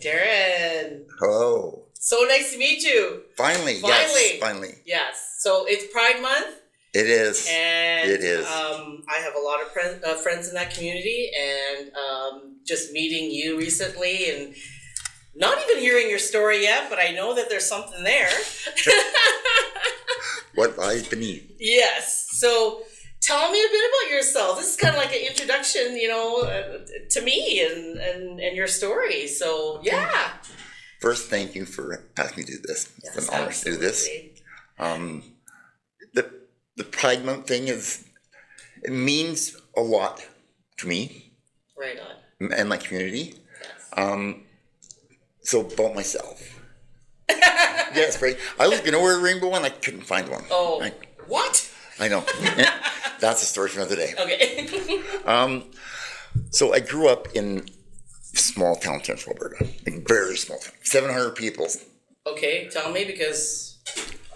Darren. Hello. So nice to meet you. Finally. Yes, finally. Yes. So it's Pride Month. It is. And it is. I have a lot of friends in that community, and just meeting you recently, and not even hearing your story yet, but I know that there's something there. What lies beneath? Yes. So tell me a bit about yourself. This is kind of like an introduction, to me and your story. So yeah. First, thank you for asking me to do this. Yes, it's an honor to do this. The Pride Month thing it means a lot to me. Right on. And my community. Yes. So about myself. Yes, right. I was gonna wear a rainbow and I couldn't find one. Oh, what? I know. That's a story for another day. Okay. So I grew up in small town, Central Alberta, like very small town, 700 people. Okay, tell me, because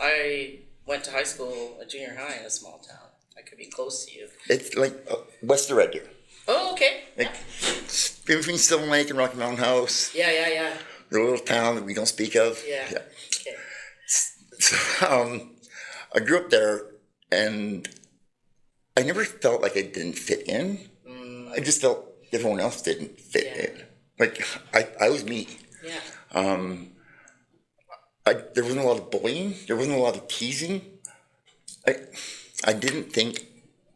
I went to high school, a junior high in a small town. I could be close to you. It's like west of Red Deer. Oh, okay. Like in between Sylvan Lake and Rocky Mountain House. Yeah. The little town that we don't speak of. Yeah. Okay. So, I grew up there, and I never felt like I didn't fit in. I just felt everyone else didn't fit in. Like I was me. Yeah. There wasn't a lot of bullying. There wasn't a lot of teasing. I didn't think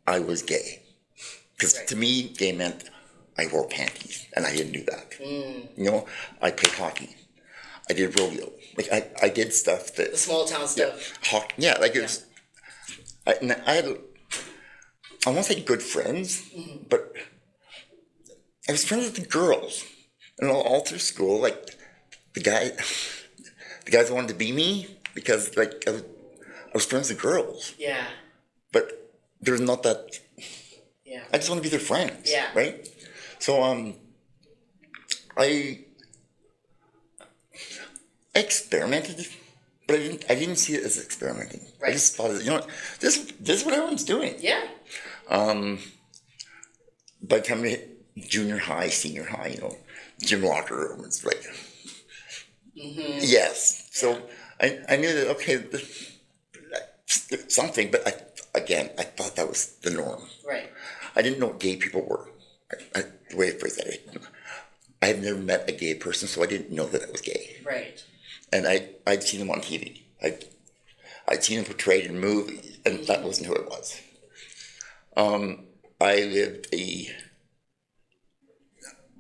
I was gay, because to me, gay meant I wore panties, and I didn't do that. I played hockey. I did rodeo. Like I did stuff that The small town stuff. Hockey. Yeah, like it was. I had. I won't say good friends, but I was friends with the girls, and all through school, like the guys that wanted to be me, because like I was friends with girls. Yeah. But there's not that. Yeah. I just want to be their friends. Yeah. Right. So I experimented, but I didn't see it as experimenting. Right. I just thought, this is what everyone's doing. Yeah. By the time we hit junior high, senior high, gym locker room, it's like, yes. So I knew that, okay, something, but I thought that was the norm. Right. I didn't know what gay people were. The way I phrased that, I had never met a gay person, so I didn't know that I was gay. Right. And I'd seen them on TV. I'd seen them portrayed in movies, and that wasn't who it was. I lived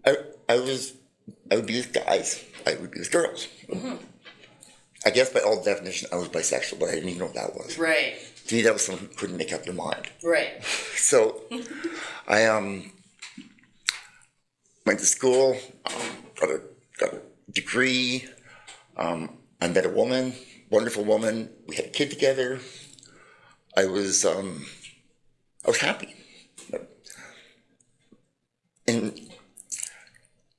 I would be with guys. I would be with girls. I guess by all definition, I was bisexual, but I didn't even know what that was. Right. To me, that was someone who couldn't make up their mind. Right. So, I went to school, got a degree. I met a woman, wonderful woman. We had a kid together. I was happy. And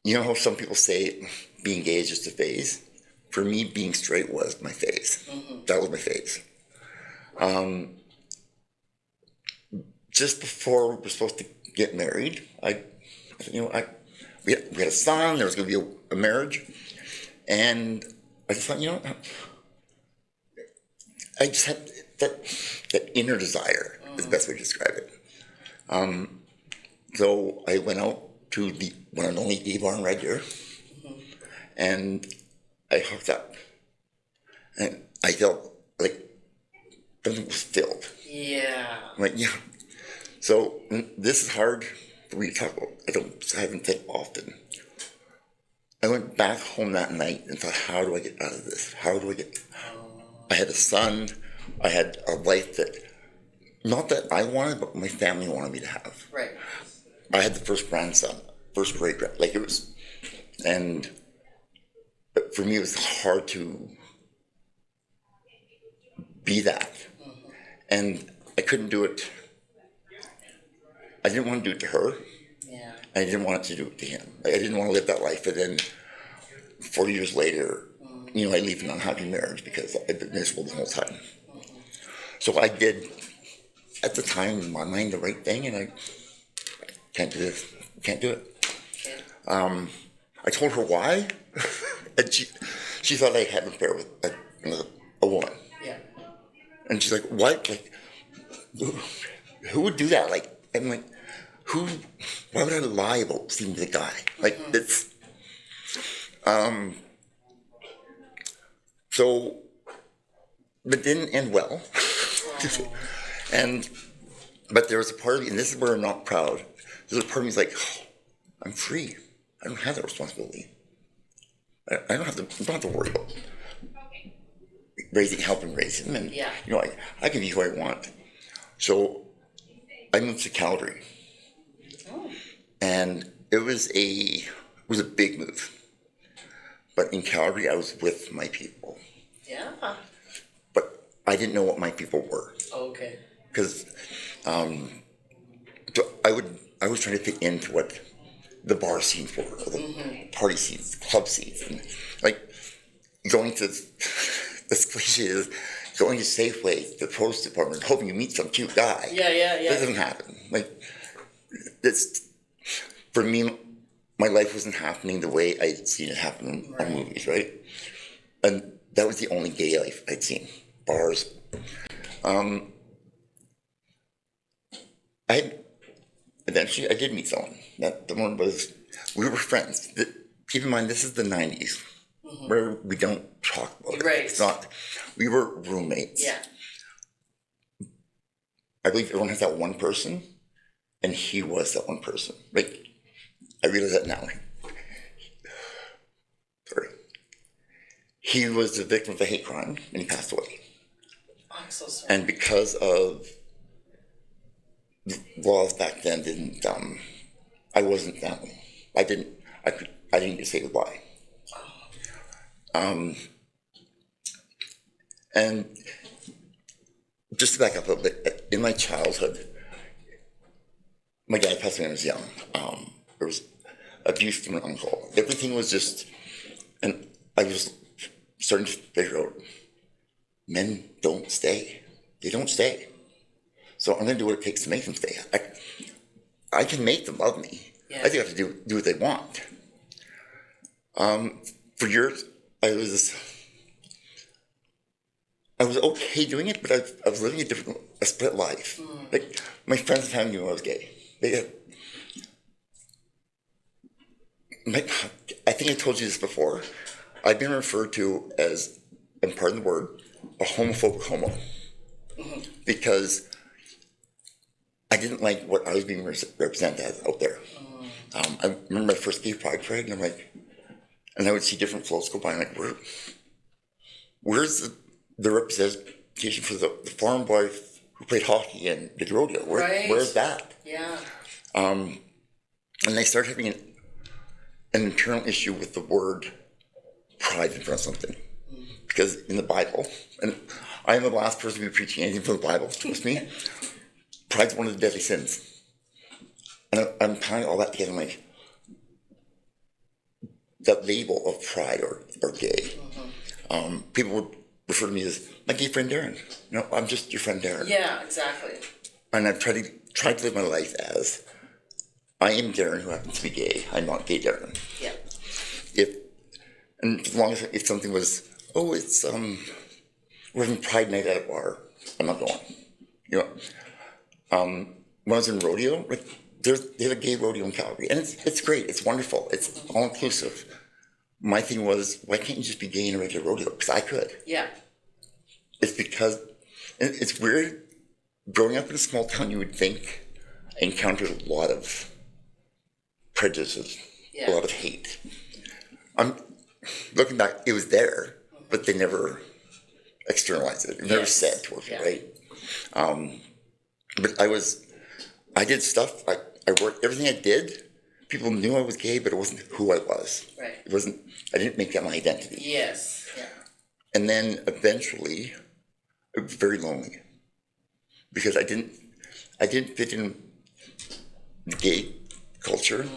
you know how some people say being gay is just a phase? For me, being straight was my phase. That was my phase. Just before we were supposed to get married, we had a son. There was going to be a marriage, and I just thought, I just had that inner desire. Is the best way to describe it. So I went out to the one and only gay bar in Red Deer, and I hooked up, and I felt like something was filled. Yeah. So this is hard for me to talk about. I haven't said often. I went back home that night and thought, how do I get out of this? I had a son. I had a life that, not that I wanted, but my family wanted me to have. Right. I had the first grandson, first great grand, like it was, and for me it was hard to be that, and I couldn't do it. I didn't want to do it to her. Yeah. I didn't want to do it to him. I didn't want to live that life, and then 40 years later, I leave an unhappy marriage because I've been miserable the whole time. So I did, at the time in my mind, the right thing, and I can't do this. Can't do it. I told her why. And she thought I had an affair with a woman. Yeah. And she's like, what? Like, who would do that? Like, I'm like, why would I lie about seeing the guy? Like, it's, so, but didn't end well. But there was a part of me, and this is where I'm not proud. There's a part of me that's like, oh, I'm free. I don't have that responsibility. I don't have to worry about helping raise him, and I can be who I want. So I moved to Calgary, and it was a big move. But in Calgary, I was with my people. Yeah. But I didn't know what my people were. Okay. Because so I was trying to fit into what the bar scenes were, or the party scenes, the club scenes, and like going to this cliche is going to Safeway, the produce department, hoping you meet some cute guy. Yeah. That doesn't happen. Like, it's, for me, my life wasn't happening the way I'd seen it happen on movies, right? And that was the only gay life I'd seen. Bars. Eventually I did meet someone. The one was, we were friends. Keep in mind, this is the 90s, where we don't talk about it. Right. It's not, we were roommates. Yeah. I believe everyone has that one person, and he was that one person. Like, I realize that now. Sorry. He was the victim of a hate crime, and he passed away. I'm so sorry. And because of the laws back then, I wasn't family. I didn't get to say goodbye. And just to back up a little bit, in my childhood, my dad passed away when I was young. There was abuse from an uncle. Everything was just, and I was starting to figure out, men don't stay. They don't stay. So I'm going to do what it takes to make them stay. I can make them love me. Yeah. I think I have to do what they want. For years, I was okay doing it, but I was living a split life. Like, my friends and family knew I was gay. I think I told you this before. I've been referred to as, and pardon the word, a homophobic homo. Because I didn't like what I was being represented as out there. I remember my first gay pride parade, and I'm like, and I would see different floats go by, and I'm like, where's the representation for the farm boy who played hockey and did rodeo? Where's that? Yeah. And they started having an internal issue with the word pride in front of something. Because in the Bible, and I am the last person to be preaching anything from the Bible, trust me, pride's one of the deadly sins. And I'm tying all that together, like, that label of pride or gay. People would refer to me as my gay friend Darren. No, I'm just your friend Darren. Yeah, exactly. And I've tried to live my life as, I am Darren who happens to be gay. I'm not gay Darren. Yeah. And as long as if something was, it's we're having Pride Night at a bar, I'm not going. You know, when I was in rodeo, like, they have a gay rodeo in Calgary, and it's great. It's wonderful. It's all inclusive. My thing was, why can't you just be gay in a regular rodeo? Because I could. Yeah. It's because, and it's weird. Growing up in a small town, you would think I encountered a lot of prejudices, a lot of hate. I'm looking back, it was there, but they never externalized it. It never said towards me, right? But I did stuff. I worked, everything I did, people knew I was gay, but it wasn't who I was. Right. It wasn't, I didn't make that my identity. Yes. Yeah. And then eventually, it was very lonely. Because I didn't fit in the gay culture.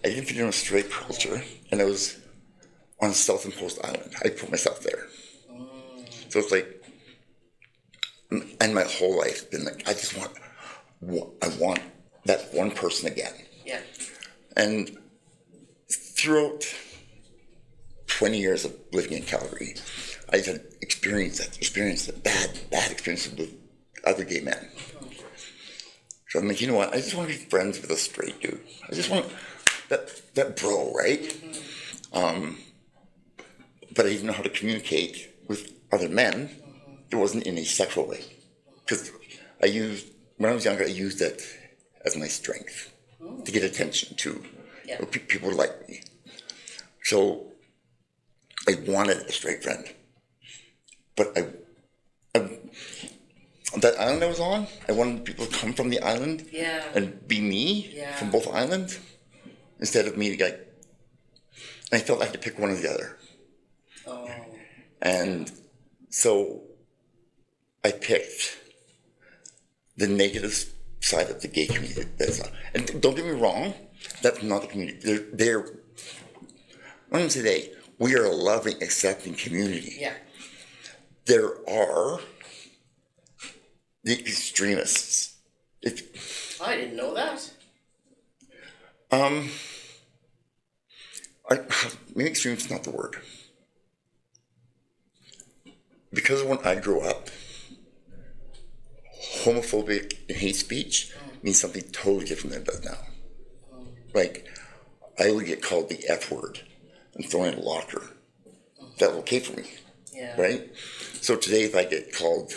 I didn't fit in a straight culture. And I was on a self-imposed island. I put myself there. So it's like, and my whole life been like, I want that one person again. Yeah. And throughout 20 years of living in Calgary, I had experienced bad experiences with other gay men. So I'm like, you know what? I just want to be friends with a straight dude. I just want that bro, right? But I didn't know how to communicate with other men. It wasn't in a sexual way. Because when I was younger, I used that as my strength to get attention to. Yeah. People would like me. So I wanted a straight friend. But that island I was on, I wanted people to come from the island and be me from both islands instead of me. And I felt I had to pick one or the other. Oh. And so I picked the negative side of the gay community. And don't get me wrong, that's not the community. I'm going to say we are a loving, accepting community. Yeah. There are the extremists. I didn't know that. Maybe extremist is not the word. Because when I grew up, homophobic and hate speech means something totally different than it does now. Like, I would get called the F word and thrown in a locker. That's okay for me, right? So today, if I get called,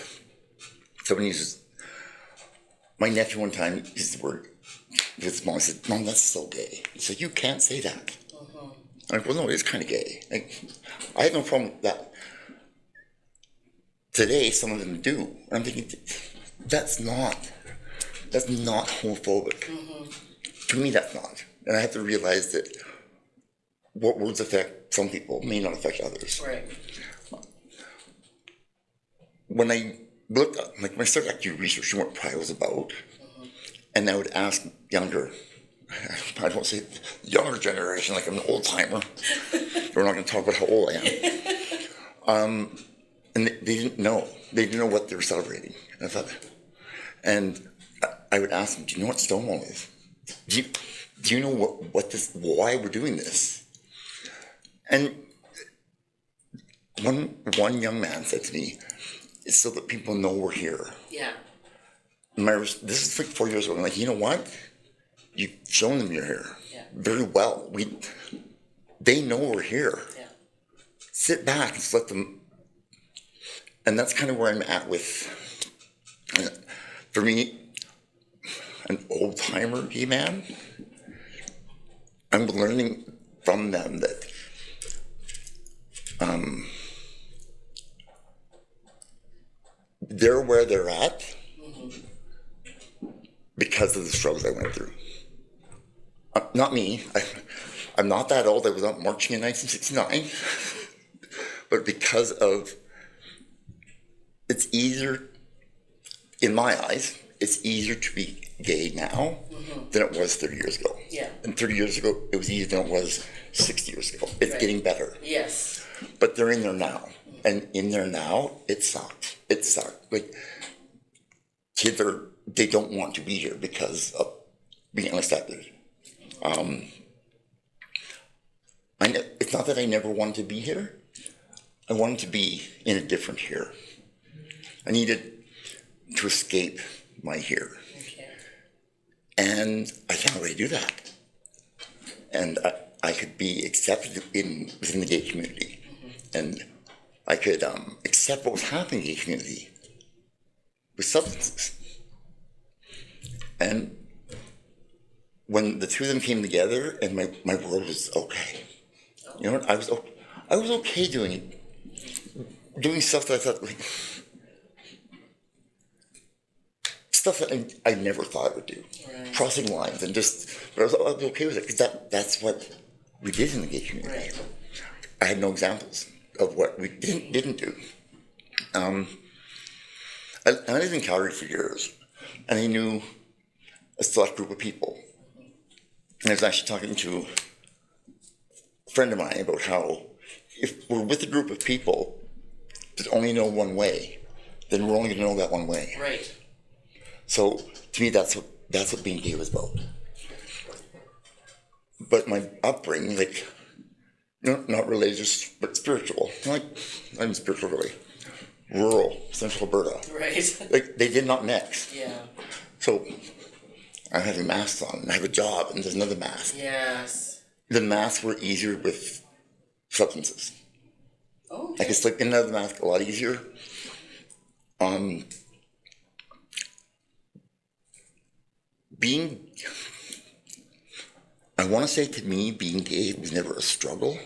somebody uses, my nephew one time used the word with his mom. I said, "Mom, that's so gay." He said, "You can't say that." I'm like, "Well, no, it is kind of gay." I have no problem with that. Today, some of them do. And I'm thinking, that's not homophobic. To me, that's not. And I have to realize that what words affect some people may not affect others. Right. When I looked up, when I started actually researching what Pride was about, and I would ask younger, I don't say younger generation like I'm an old timer. We're not going to talk about how old I am. And they didn't know. They didn't know what they were celebrating. And I would ask them, "Do you know what Stonewall is? Do you know why we're doing this?" And one young man said to me, "It's so that people know we're here." Yeah. This is like 4 years ago. I'm like, you know what? You've shown them you're here very well. They know we're here. Yeah. Sit back and just let them. And that's kind of where I'm at with, for me, an old-timer gay man. I'm learning from them that they're where they're at because of the struggles I went through. Not me. I'm not that old. I was not marching in 1969. But because of, it's easier, in my eyes, it's easier to be gay now than it was 30 years ago. Yeah. And 30 years ago, it was easier than it was 60 years ago. It's getting better. Yes. But they're in there now. And in there now, it sucks. It sucks. Like, kids they don't want to be here because of being unaccepted. It's not that I never wanted to be here. I wanted to be in a different here. I needed to escape my here. Okay. And I found a way to do that. And I could be accepted within the gay community. And I could accept what was happening in the gay community with substances. And when the two of them came together and my world was okay. You know what? I was okay doing stuff that I thought, like, stuff that I never thought I would do. Right. Crossing lines and but I was okay with it because that's what we did in the gay community. Right. I had no examples of what we didn't do. I lived in Calgary for years, and I knew a select group of people. And I was actually talking to a friend of mine about how if we're with a group of people that only know one way, then we're only going to know that one way. Right. So to me, that's what being gay was about. But my upbringing, like No, not religious, but spiritual. I'm spiritual, really. Rural, central Alberta. Right. Like, they did not mix. Yeah. So, I'm having masks on, and I have a job, and there's another mask. Yes. The masks were easier with substances. Oh. I could slip in and out of the mask a lot easier. I want to say, to me, being gay was never a struggle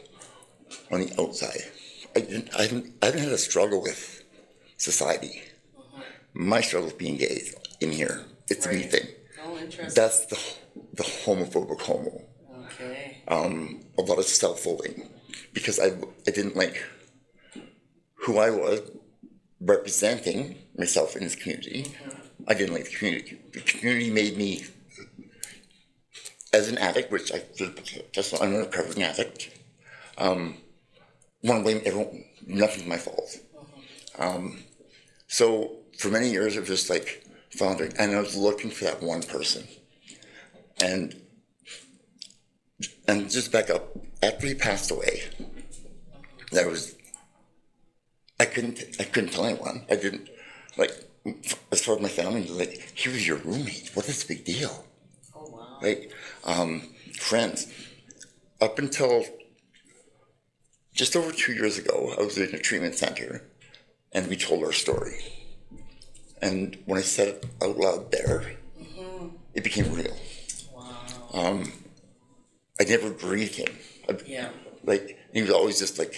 on the outside. I haven't had a struggle with society. My struggle with being gay is in here. It's a me thing. Oh, interesting. That's the homophobic homo. Okay. A lot of self-loathing, because I didn't like who I was representing myself in this community. I didn't like the community. The community made me, as an addict, which I'm a recovering addict, want to blame everyone. Nothing's my fault. So for many years, it was just like floundering, and I was looking for that one person. And just back up, after he passed away, I couldn't tell anyone. I didn't, like, as far as my family, like, he was your roommate. What is the big deal? Oh, wow. Like, friends. Up until just over 2 years ago, I was in a treatment center, and we told our story. And when I said it out loud there, it became real. Wow. I never breathed him. Yeah. Like, he was always just like,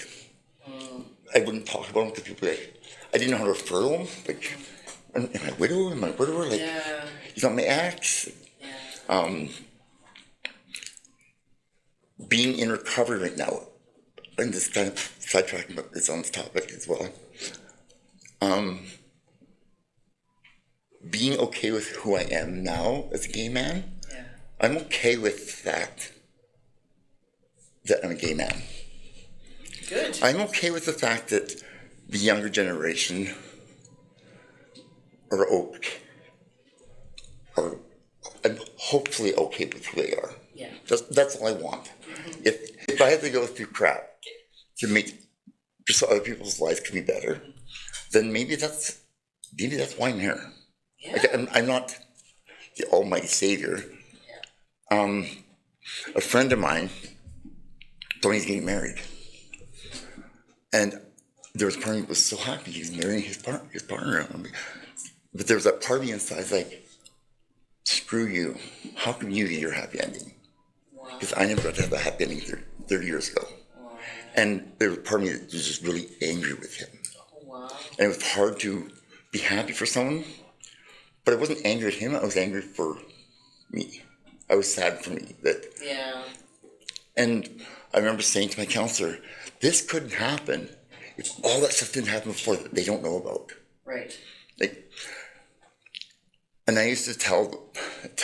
I wouldn't talk about him because people were like, I didn't know how to refer to him. Like, am I a widow? Am I a widower? Like, Yeah. he's not my ex. Yeah. Being in recovery right now, and this kind of sidetracking, but it's on this topic as well. Being okay with who I am now as a gay man, Yeah. I'm okay with that I'm a gay man. Good. I'm okay with the fact that the younger generation are okay, or I'm hopefully okay with who they are. Yeah. That's all I want. If I had to go through crap to make just so other people's lives can be better, then maybe that's why I'm here. Yeah. Like, I'm not the almighty savior. A friend of mine told me he's getting married, and there was a part of me that was so happy he's marrying his partner. But there was that part of me inside like, screw you. How can you get your happy ending? Because I never got to have a happy ending 30 years ago. Wow. And there was a part of me that was just really angry with him. Oh, wow. And it was hard to be happy for someone, but I wasn't angry at him. I was angry for me. I was sad for me. Yeah. And I remember saying to my counselor, this couldn't happen if all that stuff didn't happen before that they don't know about. Right. Like, and I used to tell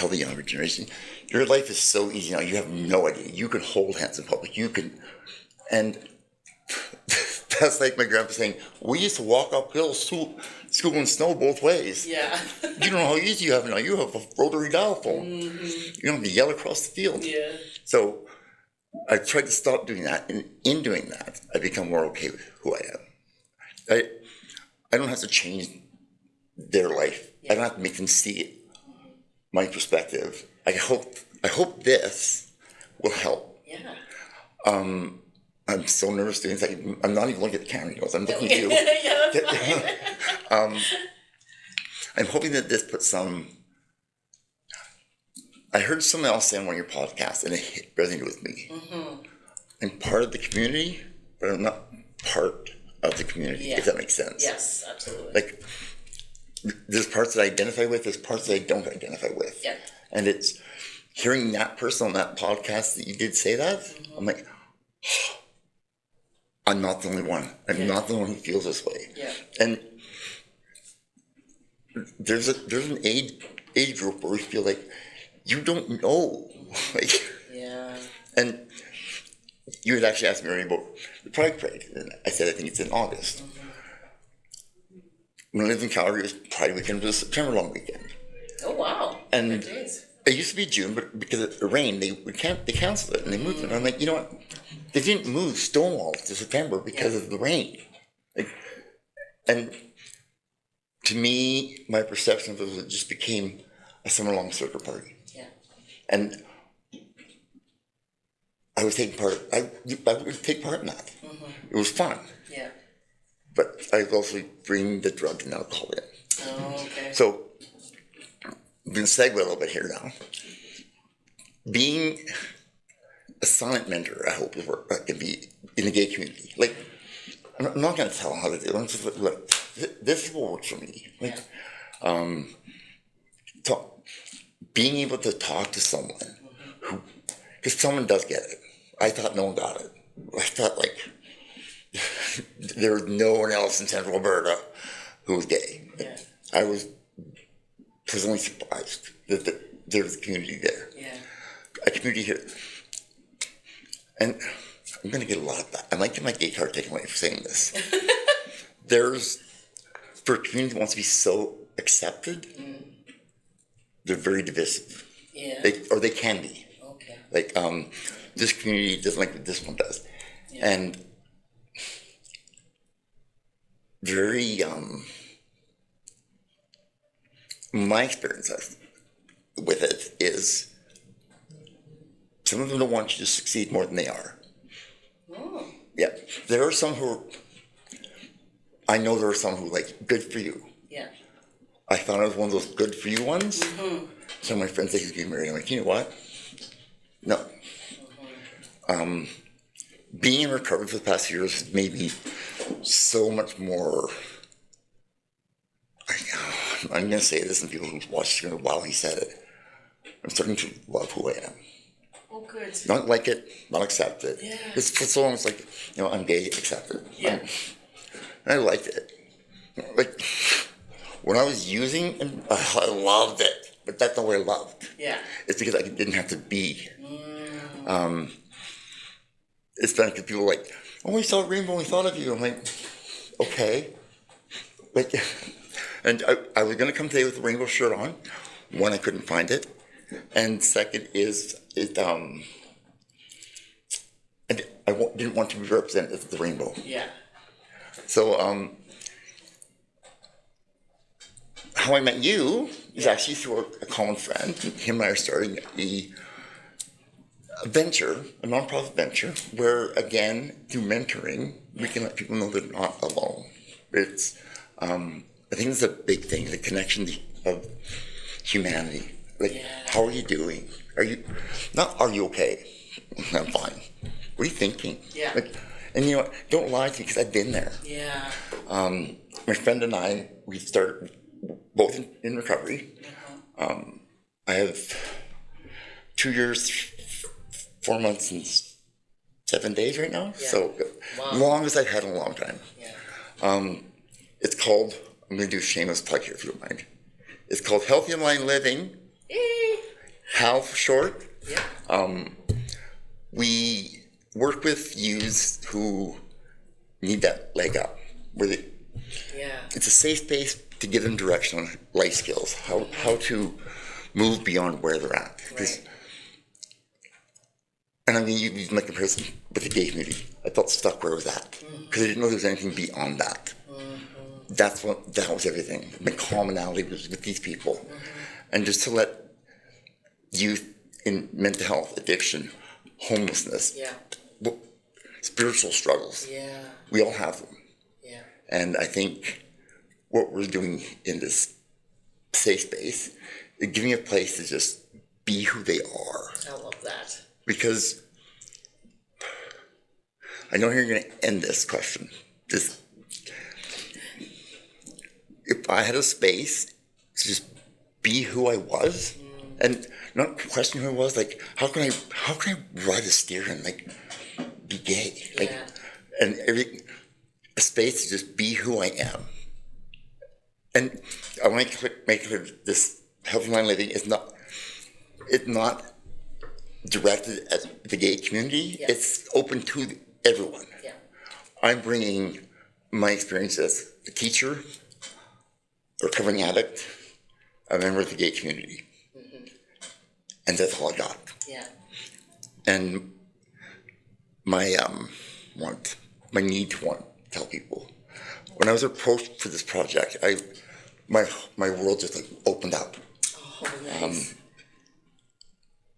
the younger generation, your life is so easy now. You have no idea. You can hold hands in public. You can, and that's like my grandpa saying, we used to walk uphill school in snow both ways. Yeah. You don't know how easy you have it now. You have a rotary dial phone. Mm-hmm. You don't have to yell across the field. Yeah. So I tried to stop doing that, and in doing that, I become more okay with who I am. I don't have to change their life. Yeah. I don't have to make them see it. My perspective. I hope this will help. Yeah. I'm so nervous doing this. I'm not even looking at the camera. I'm looking at you. Yeah, that's fine. I'm hoping that this puts some. I heard someone else say on one of your podcasts, and it resonated with me. Mm-hmm. I'm part of the community, but I'm not part of the community, if that makes sense. Yes, absolutely. Like, there's parts that I identify with, there's parts that I don't identify with. Yeah. And it's hearing that person on that podcast that you did say that, I'm like, oh, I'm not the only one. I'm not the one who feels this way. Yeah. And there's an age group where we feel like you don't know. Like, yeah. And you had actually asked me already about the Pride Parade, and I said I think it's in August. Mm-hmm. When I lived in Calgary, it was Pride weekend, it was September long weekend. Oh wow! And it used to be June, but because of the rain, they canceled it and they moved it. And I'm like, you know what? They didn't move Stonewall to September because of the rain. Like, and to me, my perception of it was it just became a summer-long circuit party. Yeah. And I was taking part. I would take part in that. It was fun. Yeah. But I was also bringing the drug and alcohol in. Oh, okay. So I'm going to segue a little bit here now. Being a silent mentor, I hope, can be in the gay community. Like, I'm not going to tell them how to do it. I'm just like, look, this is what works for me. Like, being able to talk to someone who, because someone does get it. I thought no one got it. I thought like there was no one else in Central Alberta who was gay. Yeah. I was pleasantly surprised that there was a community there. Yeah. A community here. And I'm going to get a lot of that. I might get my gay card taken away for saying this. For a community that wants to be so accepted, they're very divisive. Yeah. They can be. Okay. Like, this community doesn't like what this one does. Yeah. And very, my experience with it is some of them don't want you to succeed more than they are. Oh. Yeah. There are some I know there are some who like, good for you. Yeah. I thought I was one of those good for you ones. Some of my friends think he's getting married. I'm like, you know what? No. Being in recovery for the past few years has made me so much more. I'm going to say this, and people who watch it, wow, he said it. I'm starting to love who I am. Oh, good. Not like it, not accept it. Yeah. It's for so long, it's like, I'm gay, accept it. Yeah. And I liked it. Like, when I was using, I loved it. But that's not what I loved. Yeah. It's because I didn't have to be. It's been because people are like, oh, we saw a rainbow, we thought of you. I'm like, okay. Like, and I was going to come today with a rainbow shirt on. One, I couldn't find it. And second is, and I didn't want to be represented as the rainbow. Yeah. So, how I met you is actually through a common friend. Him and I are starting a venture, a nonprofit venture, where again, through mentoring, we can let people know they're not alone. It's, I think it's a big thing, the connection of humanity. Like, how are you doing? Are you okay? I'm fine. What are you thinking? Yeah. Like, and you know what? Don't lie to me because I've been there. Yeah. My friend and I, we started both in recovery. I have 2 years, 4 months, and 7 days right now. Yeah. So, longest I've had in a long time. Yeah. It's called, I'm going to do a shameless plug here if you don't mind. It's called Healthy Online Living. HAL for short. Yeah. We work with youths who need that leg up. It's a safe space to give them direction on life skills, how to move beyond where they're at. Right. And I mean, you use my comparison with the gay community. I felt stuck where I was at because I didn't know there was anything beyond that. That was everything. My commonality was with these people. And just to let youth in mental health, addiction, homelessness, spiritual struggles, we all have them. Yeah. And I think what we're doing in this safe space is giving a place to just be who they are. I love that. Because I know you're going to end this question. If I had a space to just be who I was, and not question who I was, like how can I ride a steer and like be gay, like, and a space to just be who I am. And I want to make clear this Healthy Online Living is not directed at the gay community. It's open to everyone. I'm bringing my experience as a teacher, a recovering addict, a member of the gay community. and that's all I got. Yeah. And my need to want to tell people. When I was approached for this project, my world just like opened up. Oh, nice.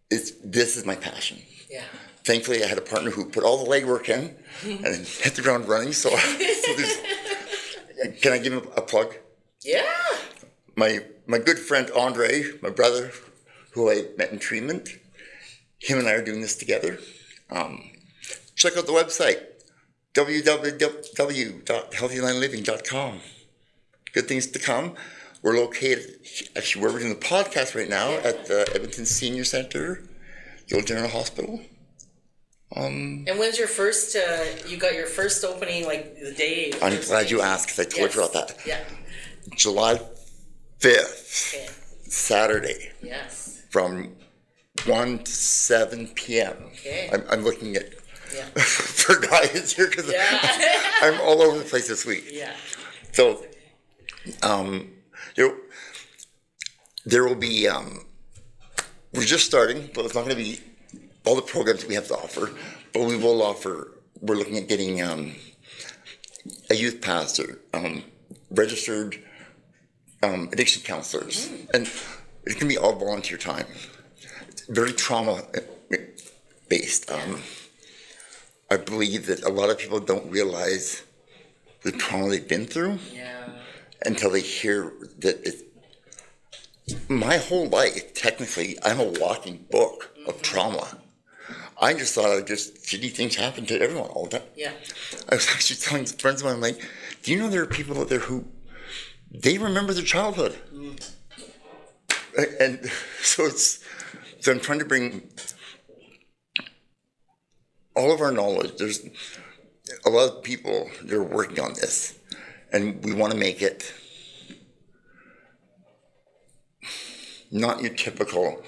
This is my passion. Yeah. Thankfully, I had a partner who put all the legwork in and hit the ground running. So can I give him a plug? Yeah. My good friend Andre, my brother, who I met in treatment, him and I are doing this together. Check out the website, www.healthylandliving.com. Good things to come. We're located, actually, we're doing the podcast right now at the Edmonton Senior Center, the old General Hospital. And when's your first, you got your first opening, like the day? I'm glad you asked, because I totally forgot that. Yeah. July 5th, Saturday, from 1 to 7 p.m. Okay. I'm looking at for guidance here, because I'm all over the place this week. Yeah. So, there will be, we're just starting, but it's not going to be all the programs we have to offer, but we will offer, we're looking at getting a youth pastor, registered addiction counselors, and it can be all volunteer time. It's very trauma based. I believe that a lot of people don't realize the trauma they've been through until they hear that my whole life, technically, I'm a walking book of trauma. I just thought shitty things happen to everyone all the time. Yeah. I was actually telling friends of mine, I'm like, do you know there are people out there who, they remember their childhood? And so I'm trying to bring all of our knowledge. There's a lot of people that are working on this, and we want to make it not your typical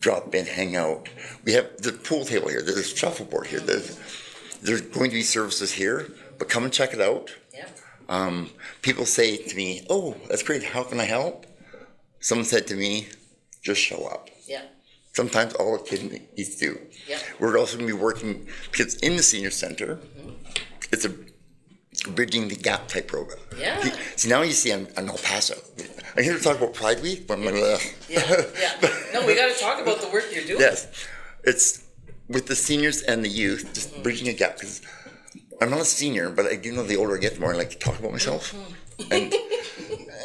drop in, hang out. We have the pool table here, there's a shuffleboard here, there's going to be services here, but come and check it out. People say to me, oh, that's great, how can I help? Someone said to me, just show up. Sometimes all a kid needs to do. We're also going to be working, because in the senior center, it's a bridging the gap type program. See, now you see I'm El Paso. I'm here to talk about Pride Week, but I'm like, No, we got to talk about the work you're doing. Yes, it's with the seniors and the youth, just bridging a gap, because I'm not a senior, but I do know the older I get, the more I like to talk about myself.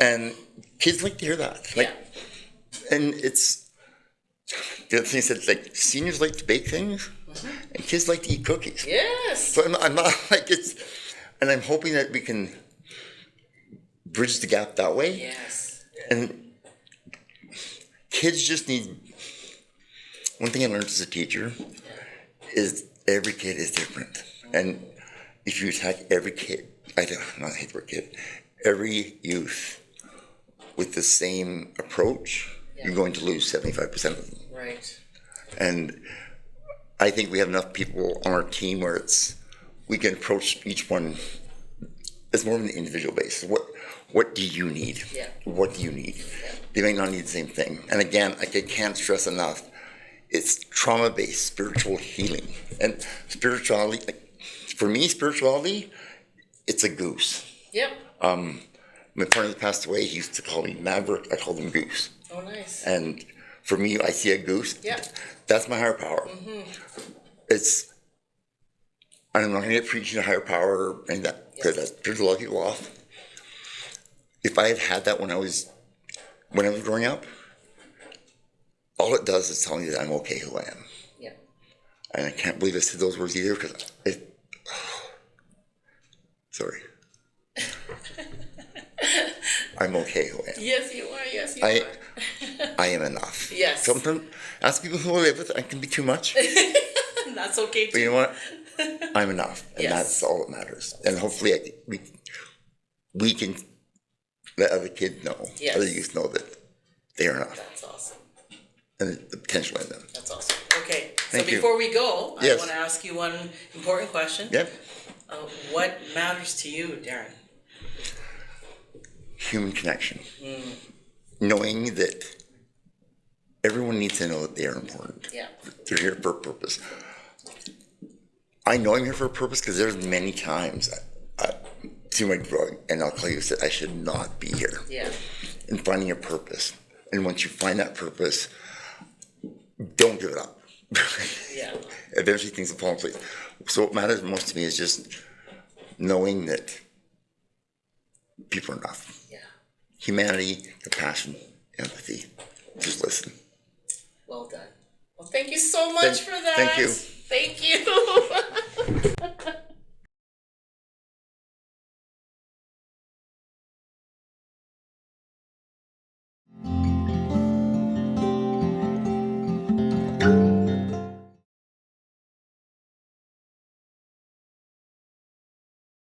And kids like to hear that. And it's, the other thing is that like seniors like to bake things, and kids like to eat cookies. So I'm not like and I'm hoping that we can bridge the gap that way. And kids just need, one thing I learned as a teacher is every kid is different. And if you attack every kid, not hate the word kid, every youth with the same approach, you're going to lose 75% of them. And I think we have enough people on our team where we can approach each one as more of an individual basis. What do you need? What do you need? They may not need the same thing. And again, I can't stress enough, it's trauma-based spiritual healing. And spirituality, for me, spirituality, it's a goose. My partner that passed away, he used to call me Maverick, I called him Goose. Oh, nice. And for me, I see a goose. That's my higher power. I'm not going to get preaching a higher power and that, because that turns a lot of people off. If I had had that when I was growing up, all it does is tell me that I'm okay who I am. And I can't believe I said those words either, because sorry. I'm okay who I am. Yes, you are. Yes, you are. I am enough. Sometimes ask people who I live with, I can be too much. That's okay too. But you know what? I'm enough, and that's all that matters. And hopefully, we can let other kids know, other youth know that they are enough. That's awesome. And the potential in them. That's awesome. Okay, so Thank you. Before we go, I want to ask you one important question. What matters to you, Darren? Human connection. Knowing that everyone needs to know that they are important. Yeah. They're here for a purpose. I know I'm here for a purpose because there's many times through my growing, and I'll tell you that I should not be here. Yeah. And finding a purpose. And once you find that purpose, don't give it up. Yeah. Eventually things will fall in place. So what matters most to me is just knowing that people are enough. Yeah. Humanity, compassion, empathy. Just listen. Well done. Well, thank you so much for that. Thank you. Thank you.